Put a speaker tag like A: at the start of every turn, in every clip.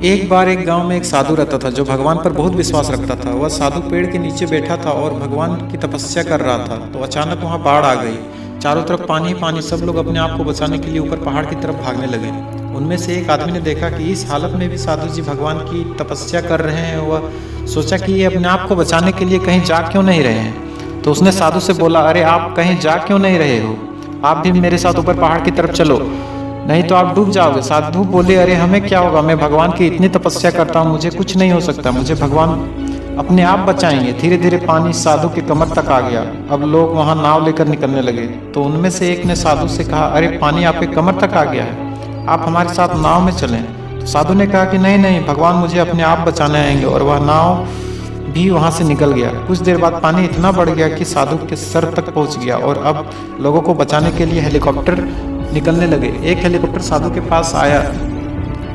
A: एक बार एक गांव में एक साधु रहता था जो भगवान पर बहुत विश्वास रखता था। वह साधु पेड़ के नीचे बैठा था और भगवान की तपस्या कर रहा था। तो अचानक वहां बाढ़ आ गई। चारों तरफ पानी ही पानी। सब लोग अपने आप को बचाने के लिए ऊपर पहाड़ की तरफ भागने लगे। उनमें से एक आदमी ने देखा कि इस हालत में भी साधु जी भगवान की तपस्या कर रहे हैं। वह सोचा कि ये अपने आप को बचाने के लिए कहीं जा क्यों नहीं रहे हैं। तो उसने साधु से बोला, अरे आप कहीं जा क्यों नहीं रहे हो, आप भी मेरे साथ ऊपर पहाड़ की तरफ चलो, नहीं तो आप डूब जाओगे। साधु बोले, अरे हमें क्या होगा, मैं भगवान की इतनी तपस्या करता हूँ, मुझे कुछ नहीं हो सकता, मुझे भगवान अपने आप बचाएंगे। धीरे धीरे पानी साधु के कमर तक आ गया। अब लोग वहाँ नाव लेकर निकलने लगे। तो उनमें से एक ने साधु से कहा, अरे पानी आपके कमर तक आ गया है, आप हमारे साथ नाव में चलें। तो साधु ने कहा कि नहीं नहीं, भगवान मुझे अपने आप बचाने आएंगे। और वह नाव भी वहाँ से निकल गया। कुछ देर बाद पानी इतना बढ़ गया कि साधु के सर तक पहुँच गया और अब लोगों को बचाने के लिए हेलीकॉप्टर निकलने लगे। एक हेलीकॉप्टर साधु के पास आया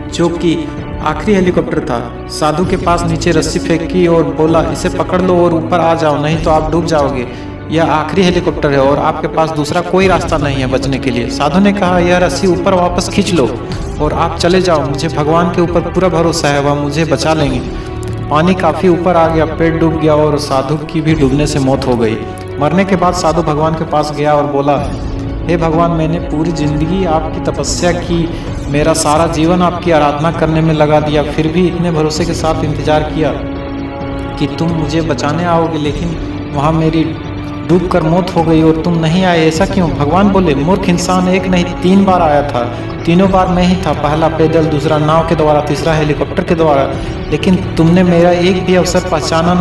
A: जो कि आखिरी हेलीकॉप्टर था। साधु के पास नीचे रस्सी फेंकी और बोला, इसे पकड़ लो और ऊपर आ जाओ, नहीं तो आप डूब जाओगे। यह आखिरी हेलीकॉप्टर है और आपके पास दूसरा कोई रास्ता नहीं है बचने के लिए। साधु ने कहा, यह रस्सी ऊपर वापस खींच लो और आप चले जाओ, मुझे भगवान के ऊपर पूरा भरोसा है, वह मुझे बचा लेंगे। पानी काफ़ी ऊपर आ गया, पेड़ डूब गया और साधु की भी डूबने से मौत हो गई। मरने के बाद साधु भगवान के पास गया और बोला, हे भगवान, मैंने पूरी जिंदगी आपकी तपस्या की, मेरा सारा जीवन आपकी आराधना करने में लगा दिया, फिर भी इतने भरोसे के साथ इंतजार किया कि तुम मुझे बचाने आओगे, लेकिन वहाँ मेरी डूबकर मौत हो गई और तुम नहीं आए, ऐसा क्यों? भगवान बोले, मूर्ख इंसान, एक नहीं 3 बार आया था, तीनों बार मैं ही था, पहला पैदल, दूसरा नाव के द्वारा, तीसरा हेलीकॉप्टर के द्वारा, लेकिन तुमने मेरा एक भी अवसर पहचाना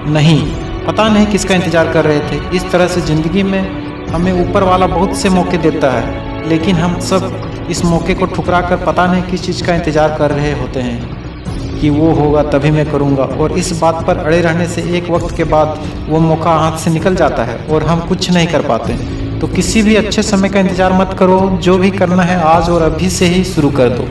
A: नहीं। पता नहीं किसका इंतजार कर रहे थे। इस तरह से जिंदगी में हमें ऊपर वाला बहुत से मौके देता है, लेकिन हम सब इस मौके को ठुकरा कर पता नहीं किस चीज़ का इंतजार कर रहे होते हैं कि वो होगा तभी मैं करूँगा। और इस बात पर अड़े रहने से एक वक्त के बाद वो मौका हाथ से निकल जाता है और हम कुछ नहीं कर पाते। तो किसी भी अच्छे समय का इंतजार मत करो, जो भी करना है आज और अभी से ही शुरू कर दो।